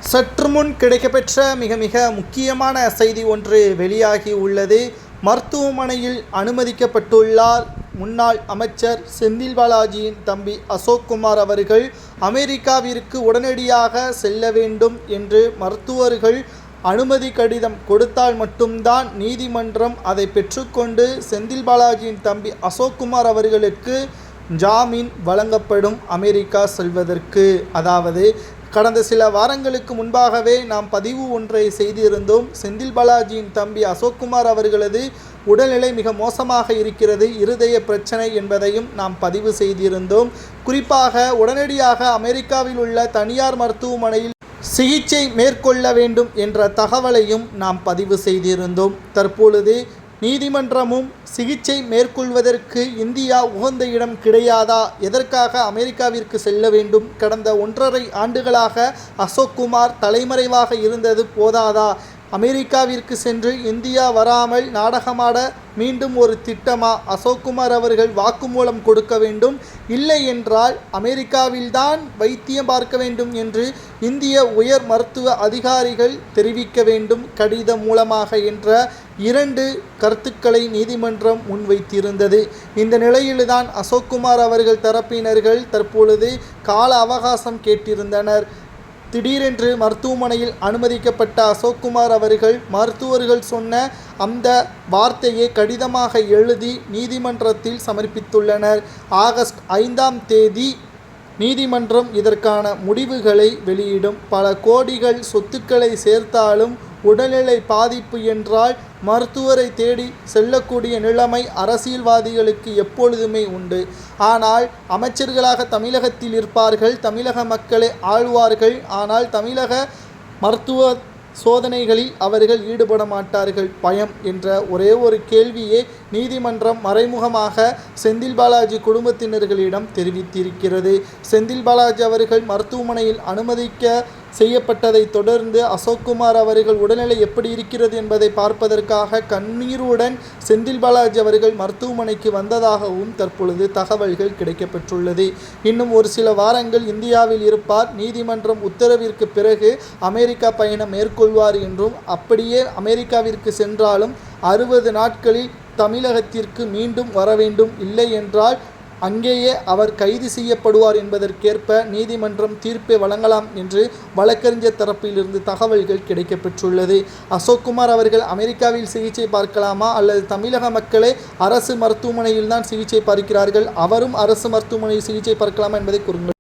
சற்று முன் கிடைக்கப்பெற்ற மிக முக்கியமான செய்தி ஒன்று வெளியாகி உள்ளது. மருத்துவமனையில் அனுமதிக்கப்பட்டுள்ளார் முன்னாள் அமைச்சர் செந்தில் பாலாஜியின் தம்பி அசோக்குமார் அவர்கள். அமெரிக்காவிற்கு உடனடியாக செல்ல வேண்டும் என்று மருத்துவர்கள் அனுமதி கடிதம் கொடுத்தால் மட்டும்தான் நீதிமன்றம் அதை பெற்றுக்கொண்டு செந்தில் பாலாஜியின் தம்பி அசோக்குமார் அவர்களுக்கு ஜாமீன் வழங்கப்படும் அமெரிக்கா செல்வதற்கு. அதாவது கடந்த சில வாரங்களுக்கு முன்பாகவே நாம் பதிவு ஒன்றை செய்திருந்தோம். செந்தில் பாலாஜியின் தம்பி அசோக்குமார் அவர்களது உடல்நிலை மிக மோசமாக இருக்கிறது, இருதய பிரச்சனை என்பதையும் நாம் பதிவு செய்திருந்தோம். குறிப்பாக உடனடியாக அமெரிக்காவில் உள்ள தனியார் மருத்துவமனையில் சிகிச்சை மேற்கொள்ள வேண்டும் என்ற தகவலையும் நாம் பதிவு செய்திருந்தோம். தற்பொழுது நீதிமன்றமும் சிகிச்சை மேற்கொள்வதற்கு இந்தியா உகந்த இடம் கிடையாதா, எதற்காக அமெரிக்காவிற்கு செல்ல வேண்டும், கடந்த 1.5 ஆண்டுகளாக அசோக்குமார் தலைமறைவாக இருந்தது போதாதா, அமெரிக்காவிற்கு சென்று இந்தியா வராமல் நாடகமாட மீண்டும் ஒரு திட்டமா, அசோக்குமார் அவர்கள் வாக்குமூலம் கொடுக்க வேண்டும், இல்லை என்றால் அமெரிக்காவில்தான் வைத்தியம் பார்க்க வேண்டும் என்று இந்திய உயர் மருத்துவ அதிகாரிகள் தெரிவிக்க வேண்டும் கடிதம் மூலமாக என்ற 2 கருத்துக்களை நீதிமன்றம் முன்வைத்திருந்தது. இந்த நிலையில்தான் அசோக்குமார் அவர்கள் தரப்பினர்கள் தற்பொழுது கால அவகாசம் கேட்டிருந்தனர். திடீரென்று மருத்துவமனையில் அனுமதிக்கப்பட்ட அசோக்குமார் அவர்கள் மருத்துவர்கள் சொன்ன அந்த வார்த்தையை கடிதமாக எழுதி நீதிமன்றத்தில் சமர்ப்பித்துள்ளனர். ஆகஸ்ட் 5ஆம் தேதி நீதிமன்றம் இதற்கான முடிவுகளை வெளியிடும். பல கோடிகள் சொத்துக்களை சேர்த்தாலும் உடல்நிலை பாதிப்பு என்றால் மருத்துவரை தேடி செல்லக்கூடிய நிலைமை அரசியல்வாதிகளுக்கு எப்பொழுதுமே உண்டு. ஆனால் அமைச்சர்களாக தமிழகத்தில் இருப்பார்கள், தமிழக மக்களை ஆழ்வார்கள். ஆனால் தமிழக மருத்துவ சோதனைகளில் அவர்கள் ஈடுபட மாட்டார்கள். பயம் என்ற ஒரே ஒரு கேள்வியே நீதிமன்றம் மறைமுகமாக செந்தில் பாலாஜி குடும்பத்தினர்களிடம் தெரிவித்திருக்கிறது. செந்தில் பாலாஜி அவர்கள் மருத்துவமனையில் அனுமதிக்க செய்யப்பட்டதை தொடர்ந்து அசோக்குமார் அவர்கள் உடல்நிலை எப்படி இருக்கிறது என்பதை பார்ப்பதற்காக கண்ணீருடன் செந்தில் பாலாஜி அவர்கள் மருத்துவமனைக்கு வந்ததாகவும் தற்பொழுது தகவல்கள் கிடைக்கப்பெற்றுள்ளது. இன்னும் ஒரு சில வாரங்கள் இந்தியாவில் இருப்பார். நீதிமன்றம் உத்தரவிற்கு பிறகு அமெரிக்கா பயணம் மேற்கொள்வார் என்றும், அப்படியே அமெரிக்காவிற்கு சென்றாலும் 60 நாட்களில் தமிழகத்திற்கு மீண்டும் வர வேண்டும், இல்லை என்றால் அங்கேயே அவர் கைது செய்யப்படுவார் என்பதற்கேற்ப நீதிமன்றம் தீர்ப்பை வழங்கலாம் என்று வழக்கறிஞர் தரப்பிலிருந்து தகவல்கள் கிடைக்கப்பெற்றுள்ளது. அசோக்குமார் அவர்கள் அமெரிக்காவில் சிகிச்சை பார்க்கலாமா அல்லது தமிழக மக்களே அரசு மருத்துவமனையில் தான் சிகிச்சை பார்க்கிறார்கள், அவரும் அரசு மருத்துவமனையில் சிகிச்சை பார்க்கலாமா என்பதை கூறுங்கள்.